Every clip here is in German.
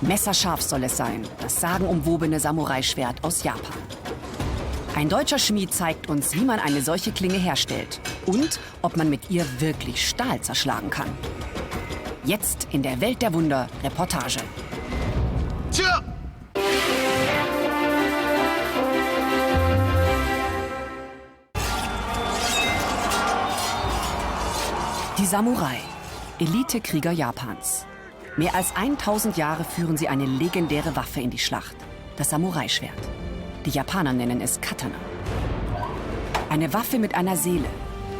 Messerscharf soll es sein, das sagenumwobene Samurai-Schwert aus Japan. Ein deutscher Schmied zeigt uns, wie man eine solche Klinge herstellt und ob man mit ihr wirklich Stahl zerschlagen kann. Jetzt in der Welt der Wunder Reportage. Tja! Die Samurai, Elitekrieger Japans. Mehr als 1000 Jahre führen sie eine legendäre Waffe in die Schlacht, das Samurai-Schwert. Die Japaner nennen es Katana. Eine Waffe mit einer Seele,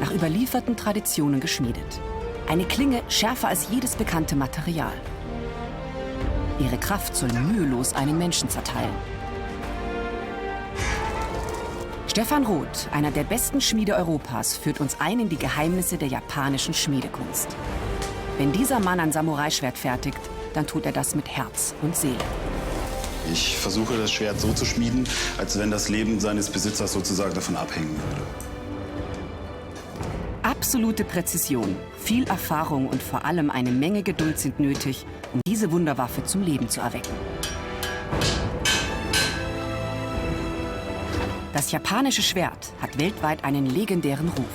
nach überlieferten Traditionen geschmiedet. Eine Klinge schärfer als jedes bekannte Material. Ihre Kraft soll mühelos einen Menschen zerteilen. Stefan Roth, einer der besten Schmiede Europas, führt uns ein in die Geheimnisse der japanischen Schmiedekunst. Wenn dieser Mann ein Samurai-Schwert fertigt, dann tut er das mit Herz und Seele. Ich versuche, das Schwert so zu schmieden, als wenn das Leben seines Besitzers sozusagen davon abhängen würde. Absolute Präzision, viel Erfahrung und vor allem eine Menge Geduld sind nötig, um diese Wunderwaffe zum Leben zu erwecken. Das japanische Schwert hat weltweit einen legendären Ruf.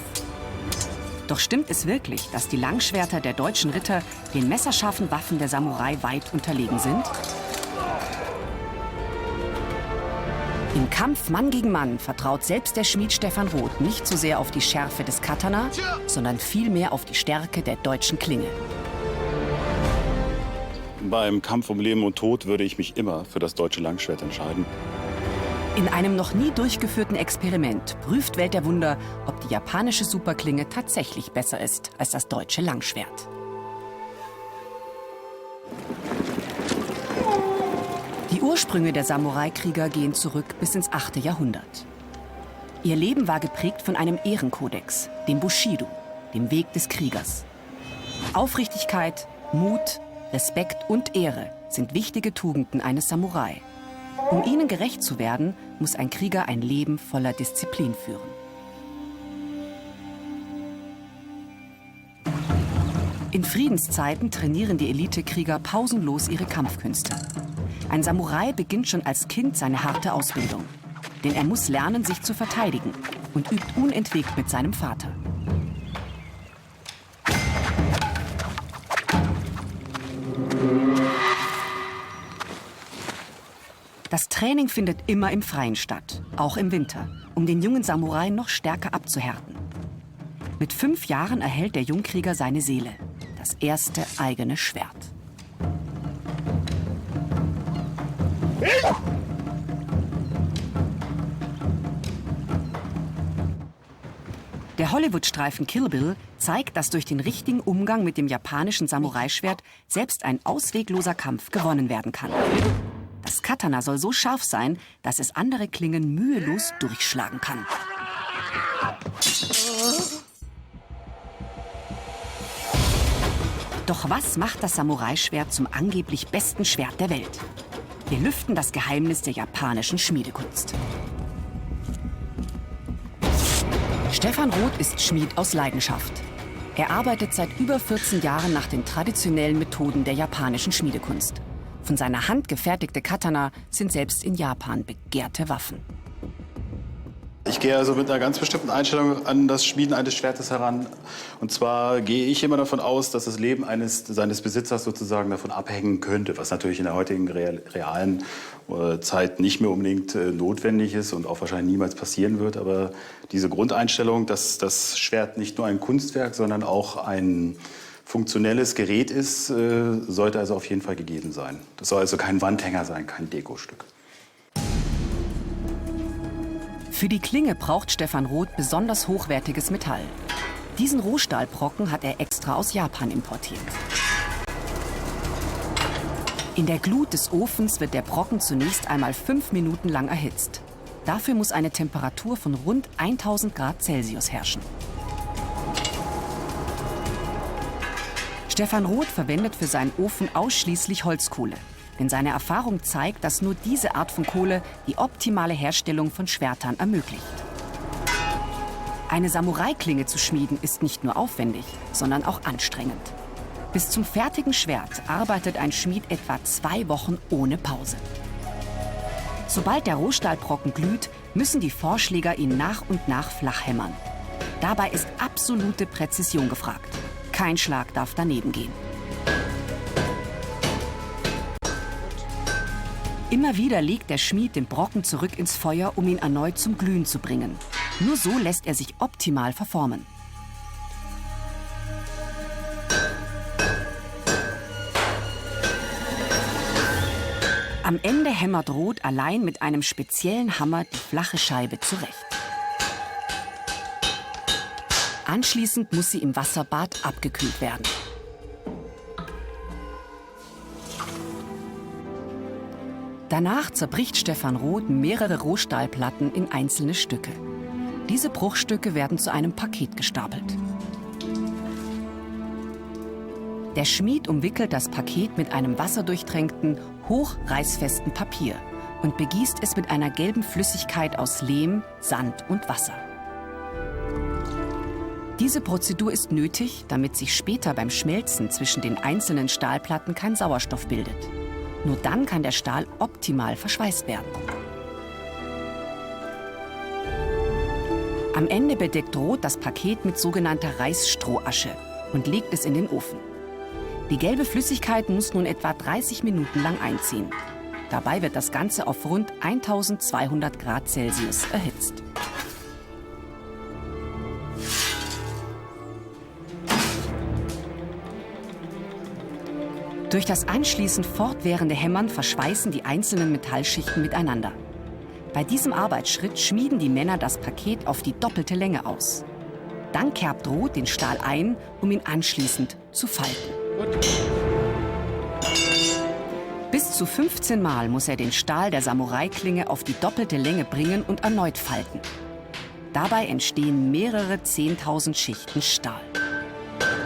Doch stimmt es wirklich, dass die Langschwerter der deutschen Ritter den messerscharfen Waffen der Samurai weit unterlegen sind? Im Kampf Mann gegen Mann vertraut selbst der Schmied Stefan Roth nicht so sehr auf die Schärfe des Katana, sondern vielmehr auf die Stärke der deutschen Klinge. Beim Kampf um Leben und Tod würde ich mich immer für das deutsche Langschwert entscheiden. In einem noch nie durchgeführten Experiment prüft Welt der Wunder, ob die japanische Superklinge tatsächlich besser ist als das deutsche Langschwert. Die Ursprünge der Samurai-Krieger gehen zurück bis ins 8. Jahrhundert. Ihr Leben war geprägt von einem Ehrenkodex, dem Bushido, dem Weg des Kriegers. Aufrichtigkeit, Mut, Respekt und Ehre sind wichtige Tugenden eines Samurai. Um ihnen gerecht zu werden, muss ein Krieger ein Leben voller Disziplin führen. In Friedenszeiten trainieren die Elitekrieger pausenlos ihre Kampfkünste. Ein Samurai beginnt schon als Kind seine harte Ausbildung. Denn er muss lernen, sich zu verteidigen und übt unentwegt mit seinem Vater. Das Training findet immer im Freien statt, auch im Winter, um den jungen Samurai noch stärker abzuhärten. Mit 5 Jahren erhält der Jungkrieger seine Seele, das erste eigene Schwert. Der Hollywood-Streifen Kill Bill zeigt, dass durch den richtigen Umgang mit dem japanischen Samurai-Schwert selbst ein auswegloser Kampf gewonnen werden kann. Das Katana soll so scharf sein, dass es andere Klingen mühelos durchschlagen kann. Doch was macht das Samurai-Schwert zum angeblich besten Schwert der Welt? Wir lüften das Geheimnis der japanischen Schmiedekunst. Stefan Roth ist Schmied aus Leidenschaft. Er arbeitet seit über 14 Jahren nach den traditionellen Methoden der japanischen Schmiedekunst. Von seiner Hand gefertigte Katana sind selbst in Japan begehrte Waffen. Ich gehe also mit einer ganz bestimmten Einstellung an das Schmieden eines Schwertes heran. Und zwar gehe ich immer davon aus, dass das Leben seines Besitzers sozusagen davon abhängen könnte, was natürlich in der heutigen realen Zeit nicht mehr unbedingt notwendig ist und auch wahrscheinlich niemals passieren wird. Aber diese Grundeinstellung, dass das Schwert nicht nur ein Kunstwerk, sondern auch ein funktionelles Gerät ist, sollte also auf jeden Fall gegeben sein. Das soll also kein Wandhänger sein, kein Dekostück. Für die Klinge braucht Stefan Roth besonders hochwertiges Metall. Diesen Rohstahlbrocken hat er extra aus Japan importiert. In der Glut des Ofens wird der Brocken zunächst einmal 5 Minuten lang erhitzt. Dafür muss eine Temperatur von rund 1000 Grad Celsius herrschen. Stefan Roth verwendet für seinen Ofen ausschließlich Holzkohle. Denn seine Erfahrung zeigt, dass nur diese Art von Kohle die optimale Herstellung von Schwertern ermöglicht. Eine Samurai-Klinge zu schmieden ist nicht nur aufwendig, sondern auch anstrengend. Bis zum fertigen Schwert arbeitet ein Schmied etwa 2 Wochen ohne Pause. Sobald der Rohstahlbrocken glüht, müssen die Vorschläger ihn nach und nach flach hämmern. Dabei ist absolute Präzision gefragt. Kein Schlag darf daneben gehen. Immer wieder legt der Schmied den Brocken zurück ins Feuer, um ihn erneut zum Glühen zu bringen. Nur so lässt er sich optimal verformen. Am Ende hämmert Roth allein mit einem speziellen Hammer die flache Scheibe zurecht. Anschließend muss sie im Wasserbad abgekühlt werden. Danach zerbricht Stefan Roth mehrere Rohstahlplatten in einzelne Stücke. Diese Bruchstücke werden zu einem Paket gestapelt. Der Schmied umwickelt das Paket mit einem wasserdurchtränkten, hochreißfesten Papier und begießt es mit einer gelben Flüssigkeit aus Lehm, Sand und Wasser. Diese Prozedur ist nötig, damit sich später beim Schmelzen zwischen den einzelnen Stahlplatten kein Sauerstoff bildet. Nur dann kann der Stahl optimal verschweißt werden. Am Ende bedeckt Roth das Paket mit sogenannter Reisstrohasche und legt es in den Ofen. Die gelbe Flüssigkeit muss nun etwa 30 Minuten lang einziehen. Dabei wird das Ganze auf rund 1200 Grad Celsius erhitzt. Durch das anschließend fortwährende Hämmern verschweißen die einzelnen Metallschichten miteinander. Bei diesem Arbeitsschritt schmieden die Männer das Paket auf die doppelte Länge aus. Dann kerbt Roth den Stahl ein, um ihn anschließend zu falten. Bis zu 15 Mal muss er den Stahl der Samurai-Klinge auf die doppelte Länge bringen und erneut falten. Dabei entstehen mehrere 10.000 Schichten Stahl.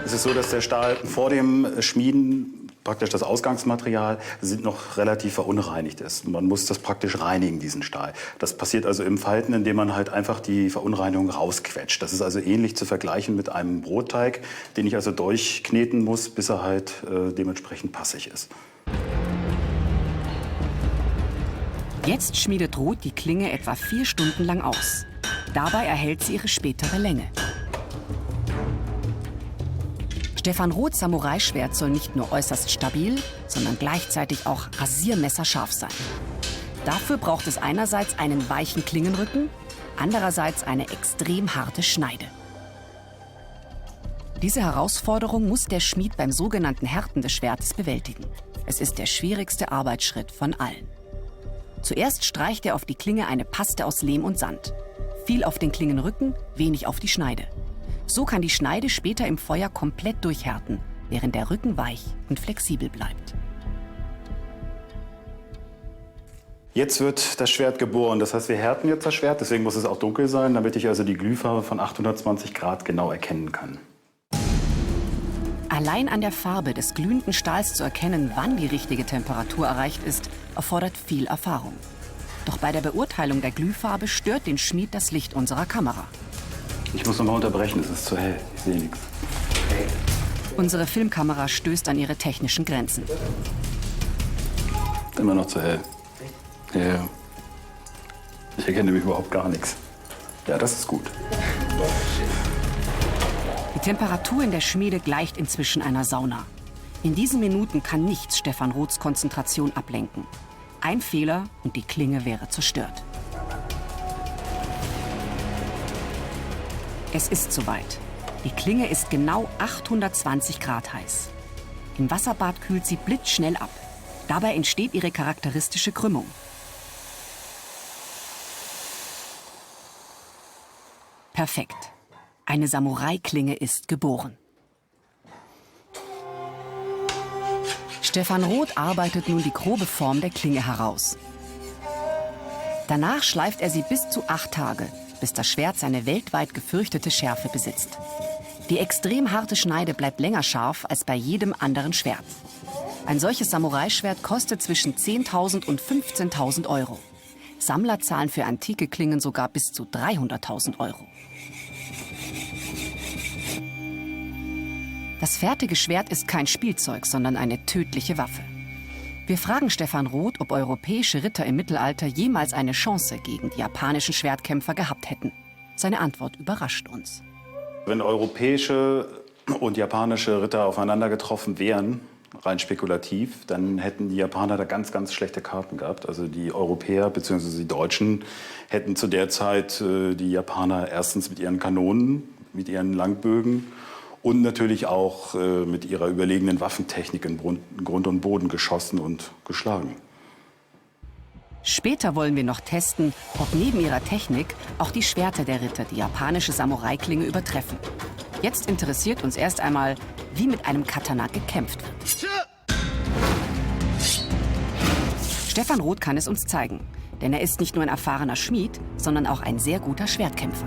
Es ist so, dass der Stahl vor dem Schmieden, praktisch das Ausgangsmaterial, noch relativ verunreinigt ist. Man muss das praktisch reinigen, diesen Stahl. Das passiert also im Falten, indem man halt einfach die Verunreinigung rausquetscht. Das ist also ähnlich zu vergleichen mit einem Brotteig, den ich also durchkneten muss, bis er halt dementsprechend passig ist. Jetzt schmiedet Roth die Klinge etwa 4 Stunden lang aus. Dabei erhält sie ihre spätere Länge. Stefan Roths Samurai-Schwert soll nicht nur äußerst stabil, sondern gleichzeitig auch rasiermesserscharf sein. Dafür braucht es einerseits einen weichen Klingenrücken, andererseits eine extrem harte Schneide. Diese Herausforderung muss der Schmied beim sogenannten Härten des Schwertes bewältigen. Es ist der schwierigste Arbeitsschritt von allen. Zuerst streicht er auf die Klinge eine Paste aus Lehm und Sand. Viel auf den Klingenrücken, wenig auf die Schneide. So kann die Schneide später im Feuer komplett durchhärten, während der Rücken weich und flexibel bleibt. Jetzt wird das Schwert geboren. Das heißt, wir härten jetzt das Schwert, deswegen muss es auch dunkel sein, damit ich also die Glühfarbe von 820 Grad genau erkennen kann. Allein an der Farbe des glühenden Stahls zu erkennen, wann die richtige Temperatur erreicht ist, erfordert viel Erfahrung. Doch bei der Beurteilung der Glühfarbe stört den Schmied das Licht unserer Kamera. Ich muss noch mal unterbrechen, es ist zu hell, ich sehe nichts. Unsere Filmkamera stößt an ihre technischen Grenzen. Immer noch zu hell. Ja. Ich erkenne nämlich überhaupt gar nichts. Ja, das ist gut. Die Temperatur in der Schmiede gleicht inzwischen einer Sauna. In diesen Minuten kann nichts Stefan Roths Konzentration ablenken. Ein Fehler und die Klinge wäre zerstört. Es ist soweit. Die Klinge ist genau 820 Grad heiß. Im Wasserbad kühlt sie blitzschnell ab. Dabei entsteht ihre charakteristische Krümmung. Perfekt. Eine Samurai-Klinge ist geboren. Stefan Roth arbeitet nun die grobe Form der Klinge heraus. Danach schleift er sie bis zu 8 Tage, bis das Schwert seine weltweit gefürchtete Schärfe besitzt. Die extrem harte Schneide bleibt länger scharf als bei jedem anderen Schwert. Ein solches Samurai-Schwert kostet zwischen 10.000 und 15.000 Euro. Sammler zahlen für antike Klingen sogar bis zu 300.000 Euro. Das fertige Schwert ist kein Spielzeug, sondern eine tödliche Waffe. Wir fragen Stefan Roth, ob europäische Ritter im Mittelalter jemals eine Chance gegen die japanischen Schwertkämpfer gehabt hätten. Seine Antwort überrascht uns. Wenn europäische und japanische Ritter aufeinander getroffen wären, rein spekulativ, dann hätten die Japaner da ganz, ganz schlechte Karten gehabt. Also die Europäer bzw. die Deutschen hätten zu der Zeit die Japaner erstens mit ihren Kanonen, mit ihren Langbögen und natürlich auch mit ihrer überlegenen Waffentechnik in Grund und Boden geschossen und geschlagen. Später wollen wir noch testen, ob neben ihrer Technik auch die Schwerter der Ritter die japanische Samurai-Klinge übertreffen. Jetzt interessiert uns erst einmal, wie mit einem Katana gekämpft wird. Stefan Roth kann es uns zeigen, denn er ist nicht nur ein erfahrener Schmied, sondern auch ein sehr guter Schwertkämpfer.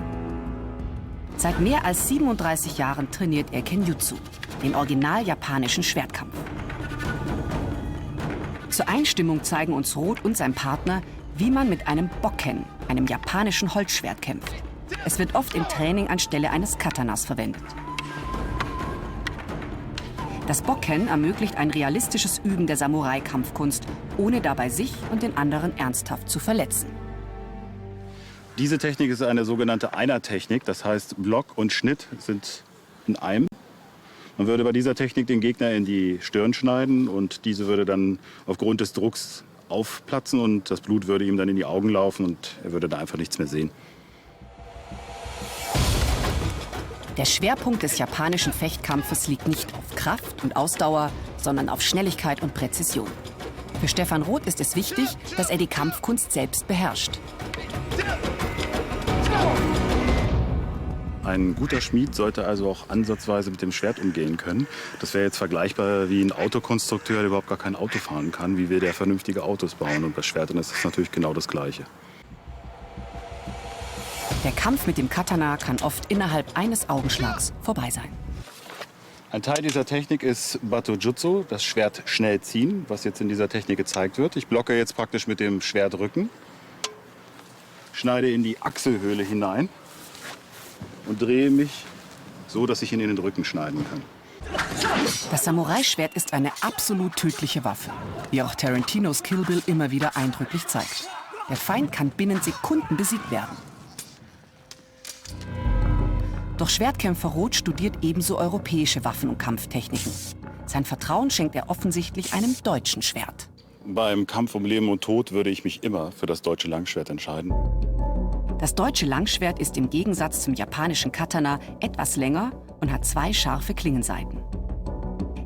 Seit mehr als 37 Jahren trainiert er Kenjutsu, den original japanischen Schwertkampf. Zur Einstimmung zeigen uns Roth und sein Partner, wie man mit einem Bokken, einem japanischen Holzschwert, kämpft. Es wird oft im Training anstelle eines Katanas verwendet. Das Bokken ermöglicht ein realistisches Üben der Samurai-Kampfkunst, ohne dabei sich und den anderen ernsthaft zu verletzen. Diese Technik ist eine sogenannte Einer-Technik, das heißt Block und Schnitt sind in einem. Man würde bei dieser Technik den Gegner in die Stirn schneiden und diese würde dann aufgrund des Drucks aufplatzen und das Blut würde ihm dann in die Augen laufen und er würde da einfach nichts mehr sehen. Der Schwerpunkt des japanischen Fechtkampfes liegt nicht auf Kraft und Ausdauer, sondern auf Schnelligkeit und Präzision. Für Stefan Roth ist es wichtig, dass er die Kampfkunst selbst beherrscht. Ein guter Schmied sollte also auch ansatzweise mit dem Schwert umgehen können. Das wäre jetzt vergleichbar wie ein Autokonstrukteur, der überhaupt gar kein Auto fahren kann. Wie will der vernünftige Autos bauen? Und bei Schwertern ist das natürlich genau das Gleiche. Der Kampf mit dem Katana kann oft innerhalb eines Augenschlags vorbei sein. Ein Teil dieser Technik ist Batojutsu, das Schwert schnell ziehen, was jetzt in dieser Technik gezeigt wird. Ich blocke jetzt praktisch mit dem Schwertrücken, schneide in die Achselhöhle hinein und drehe mich so, dass ich ihn in den Rücken schneiden kann. Das Samurai-Schwert ist eine absolut tödliche Waffe, wie auch Tarantinos Kill Bill immer wieder eindrücklich zeigt. Der Feind kann binnen Sekunden besiegt werden. Doch Schwertkämpfer Roth studiert ebenso europäische Waffen- und Kampftechniken. Sein Vertrauen schenkt er offensichtlich einem deutschen Schwert. Beim Kampf um Leben und Tod würde ich mich immer für das deutsche Langschwert entscheiden. Das deutsche Langschwert ist im Gegensatz zum japanischen Katana etwas länger und hat 2 scharfe Klingenseiten.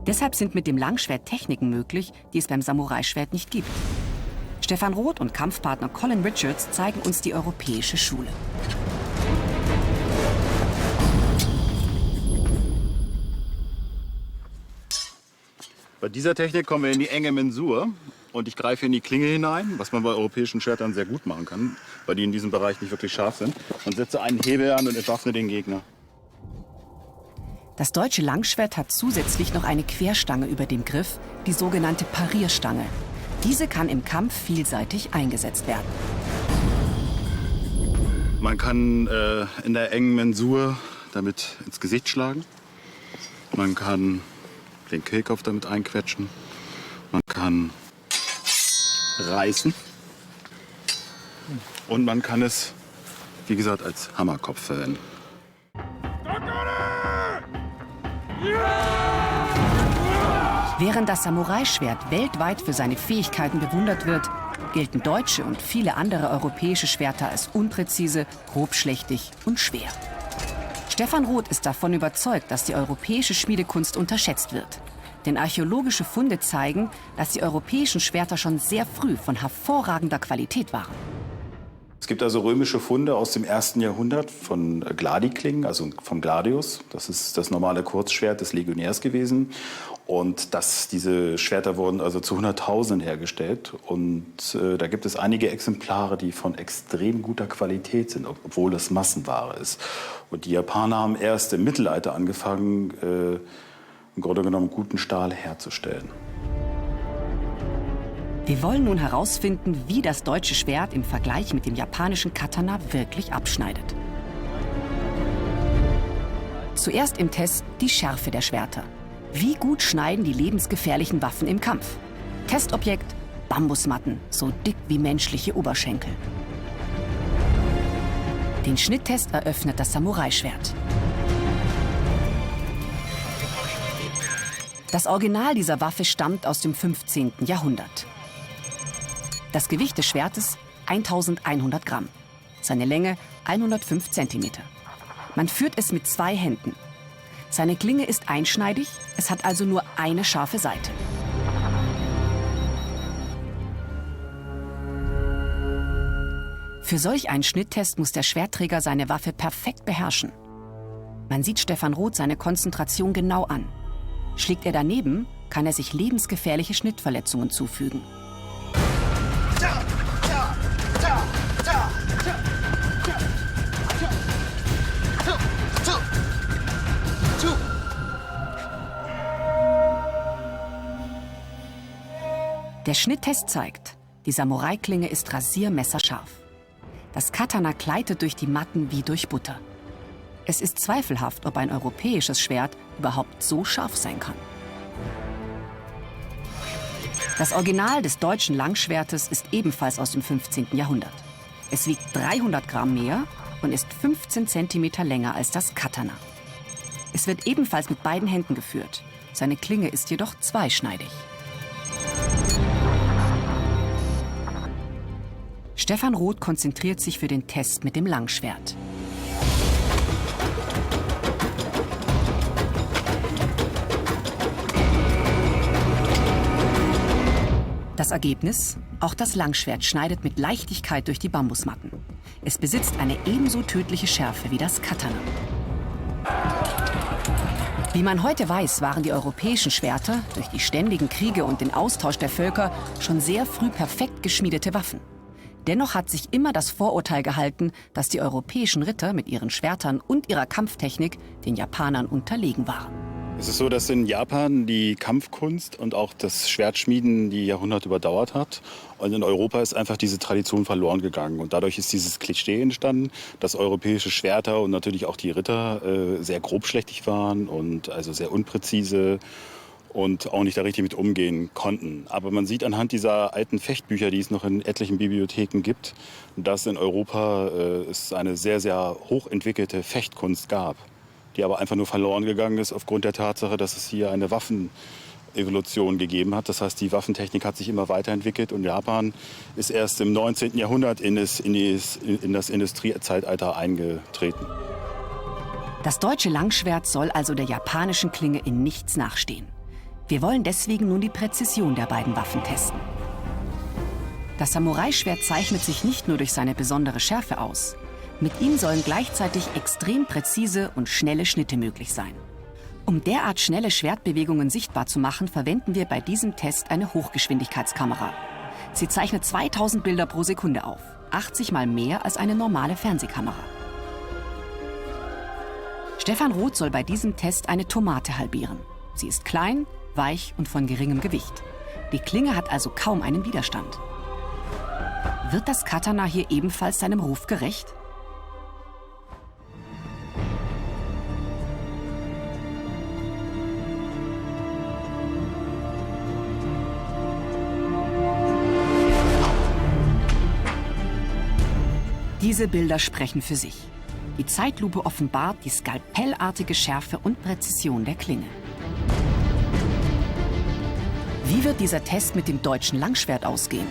Deshalb sind mit dem Langschwert Techniken möglich, die es beim Samurai-Schwert nicht gibt. Stefan Roth und Kampfpartner Colin Richards zeigen uns die europäische Schule. Bei dieser Technik kommen wir in die enge Mensur und ich greife in die Klinge hinein, was man bei europäischen Schwertern sehr gut machen kann, weil die in diesem Bereich nicht wirklich scharf sind, und setze einen Hebel an und entwaffne den Gegner. Das deutsche Langschwert hat zusätzlich noch eine Querstange über dem Griff, die sogenannte Parierstange. Diese kann im Kampf vielseitig eingesetzt werden. Man kann in der engen Mensur damit ins Gesicht schlagen. Man kann den Kehlkopf damit einquetschen. Man kann reißen. Und man kann es, wie gesagt, als Hammerkopf verwenden. Während das Samurai-Schwert weltweit für seine Fähigkeiten bewundert wird, gelten deutsche und viele andere europäische Schwerter als unpräzise, grobschlächtig und schwer. Stefan Roth ist davon überzeugt, dass die europäische Schmiedekunst unterschätzt wird. Denn archäologische Funde zeigen, dass die europäischen Schwerter schon sehr früh von hervorragender Qualität waren. Es gibt also römische Funde aus dem 1. Jahrhundert von Gladiklingen, also vom Gladius. Das ist das normale Kurzschwert des Legionärs gewesen. Und diese Schwerter wurden also zu Hunderttausenden hergestellt. Und da gibt es einige Exemplare, die von extrem guter Qualität sind, obwohl es Massenware ist. Und die Japaner haben erst im Mittelalter angefangen, im Grunde genommen guten Stahl herzustellen. Wir wollen nun herausfinden, wie das deutsche Schwert im Vergleich mit dem japanischen Katana wirklich abschneidet. Zuerst im Test die Schärfe der Schwerter. Wie gut schneiden die lebensgefährlichen Waffen im Kampf? Testobjekt: Bambusmatten, so dick wie menschliche Oberschenkel. Den Schnitttest eröffnet das Samurai-Schwert. Das Original dieser Waffe stammt aus dem 15. Jahrhundert. Das Gewicht des Schwertes 1100 Gramm. Seine Länge 105 Zentimeter. Man führt es mit 2 Händen. Seine Klinge ist einschneidig, es hat also nur eine scharfe Seite. Für solch einen Schnitttest muss der Schwertträger seine Waffe perfekt beherrschen. Man sieht Stefan Roth seine Konzentration genau an. Schlägt er daneben, kann er sich lebensgefährliche Schnittverletzungen zufügen. Der Schnitttest zeigt, die Samurai-Klinge ist rasiermesserscharf. Das Katana gleitet durch die Matten wie durch Butter. Es ist zweifelhaft, ob ein europäisches Schwert überhaupt so scharf sein kann. Das Original des deutschen Langschwertes ist ebenfalls aus dem 15. Jahrhundert. Es wiegt 300 Gramm mehr und ist 15 Zentimeter länger als das Katana. Es wird ebenfalls mit beiden Händen geführt. Seine Klinge ist jedoch zweischneidig. Stefan Roth konzentriert sich für den Test mit dem Langschwert. Das Ergebnis? Auch das Langschwert schneidet mit Leichtigkeit durch die Bambusmatten. Es besitzt eine ebenso tödliche Schärfe wie das Katana. Wie man heute weiß, waren die europäischen Schwerter durch die ständigen Kriege und den Austausch der Völker schon sehr früh perfekt geschmiedete Waffen. Dennoch hat sich immer das Vorurteil gehalten, dass die europäischen Ritter mit ihren Schwertern und ihrer Kampftechnik den Japanern unterlegen waren. Es ist so, dass in Japan die Kampfkunst und auch das Schwertschmieden die Jahrhunderte überdauert hat. Und in Europa ist einfach diese Tradition verloren gegangen. Und dadurch ist dieses Klischee entstanden, dass europäische Schwerter und natürlich auch die Ritter sehr grobschlächtig waren und also sehr unpräzise und auch nicht da richtig mit umgehen konnten. Aber man sieht anhand dieser alten Fechtbücher, die es noch in etlichen Bibliotheken gibt, dass in Europa es eine sehr, sehr hochentwickelte Fechtkunst gab, die aber einfach nur verloren gegangen ist aufgrund der Tatsache, dass es hier eine Waffenevolution gegeben hat. Das heißt, die Waffentechnik hat sich immer weiterentwickelt und Japan ist erst im 19. Jahrhundert in das Industriezeitalter eingetreten. Das deutsche Langschwert soll also der japanischen Klinge in nichts nachstehen. Wir wollen deswegen nun die Präzision der beiden Waffen testen. Das Samurai-Schwert zeichnet sich nicht nur durch seine besondere Schärfe aus. Mit ihm sollen gleichzeitig extrem präzise und schnelle Schnitte möglich sein. Um derart schnelle Schwertbewegungen sichtbar zu machen, verwenden wir bei diesem Test eine Hochgeschwindigkeitskamera. Sie zeichnet 2000 Bilder pro Sekunde auf, 80 Mal mehr als eine normale Fernsehkamera. Stefan Roth soll bei diesem Test eine Tomate halbieren. Sie ist klein, weich und von geringem Gewicht. Die Klinge hat also kaum einen Widerstand. Wird das Katana hier ebenfalls seinem Ruf gerecht? Diese Bilder sprechen für sich. Die Zeitlupe offenbart die skalpellartige Schärfe und Präzision der Klinge. Wie wird dieser Test mit dem deutschen Langschwert ausgehen?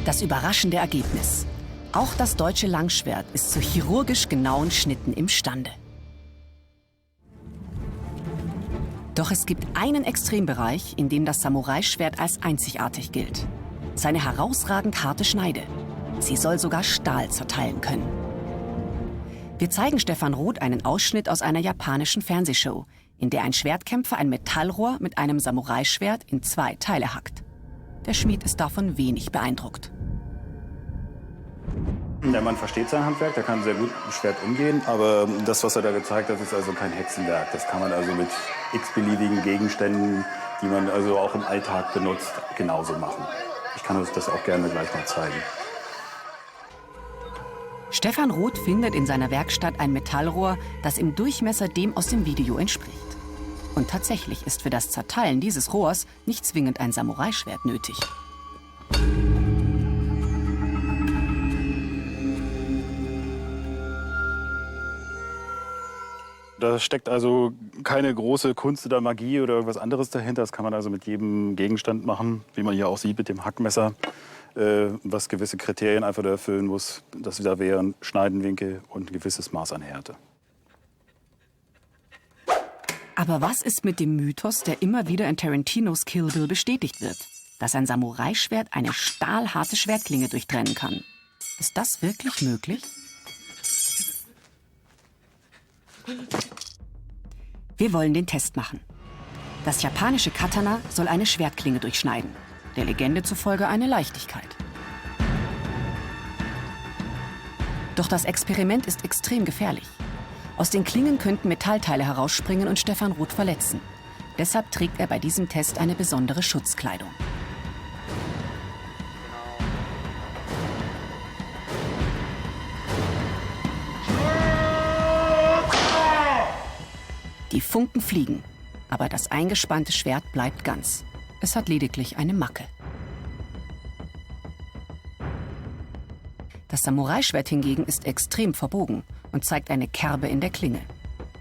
Das überraschende Ergebnis. Auch das deutsche Langschwert ist zu chirurgisch genauen Schnitten imstande. Doch es gibt einen Extrembereich, in dem das Samurai-Schwert als einzigartig gilt. Seine herausragend harte Schneide. Sie soll sogar Stahl zerteilen können. Wir zeigen Stefan Roth einen Ausschnitt aus einer japanischen Fernsehshow, in der ein Schwertkämpfer ein Metallrohr mit einem Samurai-Schwert in 2 Teile hackt. Der Schmied ist davon wenig beeindruckt. Der Mann versteht sein Handwerk, der kann sehr gut mit dem Schwert umgehen. Aber das, was er da gezeigt hat, ist also kein Hexenwerk. Das kann man also mit x-beliebigen Gegenständen, die man also auch im Alltag benutzt, genauso machen. Ich kann euch das auch gerne gleich mal zeigen. Stefan Roth findet in seiner Werkstatt ein Metallrohr, das im Durchmesser dem aus dem Video entspricht. Und tatsächlich ist für das Zerteilen dieses Rohrs nicht zwingend ein Samurai-Schwert nötig. Da steckt also keine große Kunst oder Magie oder irgendwas anderes dahinter. Das kann man also mit jedem Gegenstand machen, wie man hier auch sieht mit dem Hackmesser, was gewisse Kriterien einfach erfüllen muss. Das da wären Schneidenwinkel und ein gewisses Maß an Härte. Aber was ist mit dem Mythos, der immer wieder in Tarantinos Kill Bill bestätigt wird? Dass ein Samurai-Schwert eine stahlharte Schwertklinge durchtrennen kann. Ist das wirklich möglich? Wir wollen den Test machen. Das japanische Katana soll eine Schwertklinge durchschneiden. Der Legende zufolge eine Leichtigkeit. Doch das Experiment ist extrem gefährlich. Aus den Klingen könnten Metallteile herausspringen und Stefan Roth verletzen. Deshalb trägt er bei diesem Test eine besondere Schutzkleidung. Die Funken fliegen, aber das eingespannte Schwert bleibt ganz. Es hat lediglich eine Macke. Das Samurai-Schwert hingegen ist extrem verbogen und zeigt eine Kerbe in der Klinge.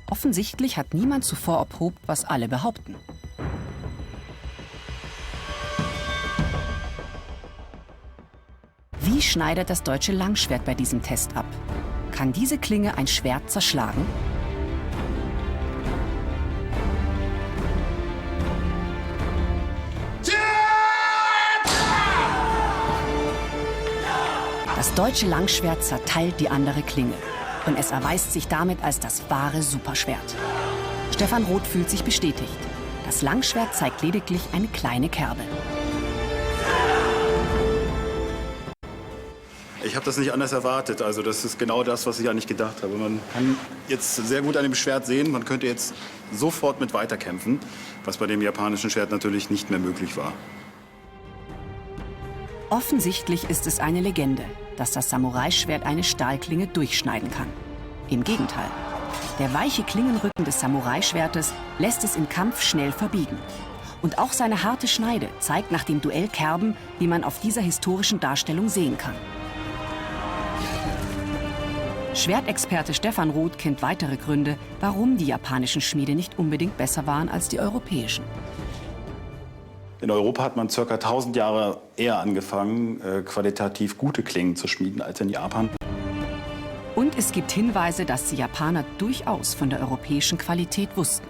Offensichtlich hat niemand zuvor erprobt, was alle behaupten. Wie schneidet das deutsche Langschwert bei diesem Test ab? Kann diese Klinge ein Schwert zerschlagen? Das deutsche Langschwert zerteilt die andere Klinge. Und es erweist sich damit als das wahre Superschwert. Stefan Roth fühlt sich bestätigt. Das Langschwert zeigt lediglich eine kleine Kerbe. Ich habe das nicht anders erwartet. Also das ist genau das, was ich eigentlich gedacht habe. Man kann jetzt sehr gut an dem Schwert sehen, man könnte jetzt sofort mit weiterkämpfen, was bei dem japanischen Schwert natürlich nicht mehr möglich war. Offensichtlich ist es eine Legende, dass das Samurai-Schwert eine Stahlklinge durchschneiden kann. Im Gegenteil. Der weiche Klingenrücken des Samurai-Schwertes lässt es im Kampf schnell verbiegen. Und auch seine harte Schneide zeigt nach dem Duell Kerben, wie man auf dieser historischen Darstellung sehen kann. Schwertexperte Stefan Roth kennt weitere Gründe, warum die japanischen Schmiede nicht unbedingt besser waren als die europäischen. In Europa hat man ca. 1000 Jahre eher angefangen, qualitativ gute Klingen zu schmieden als in Japan. Und es gibt Hinweise, dass die Japaner durchaus von der europäischen Qualität wussten.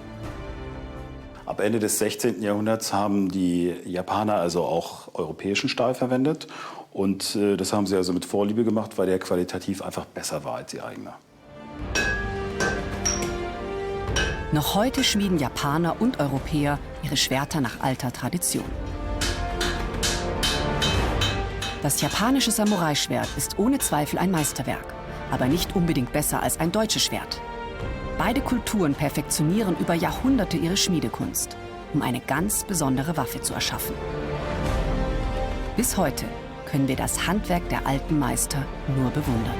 Ab Ende des 16. Jahrhunderts haben die Japaner also auch europäischen Stahl verwendet. Und das haben sie also mit Vorliebe gemacht, weil der qualitativ einfach besser war als ihr eigener. Noch heute schmieden Japaner und Europäer ihre Schwerter nach alter Tradition. Das japanische Samurai-Schwert ist ohne Zweifel ein Meisterwerk, aber nicht unbedingt besser als ein deutsches Schwert. Beide Kulturen perfektionieren über Jahrhunderte ihre Schmiedekunst, um eine ganz besondere Waffe zu erschaffen. Bis heute können wir das Handwerk der alten Meister nur bewundern.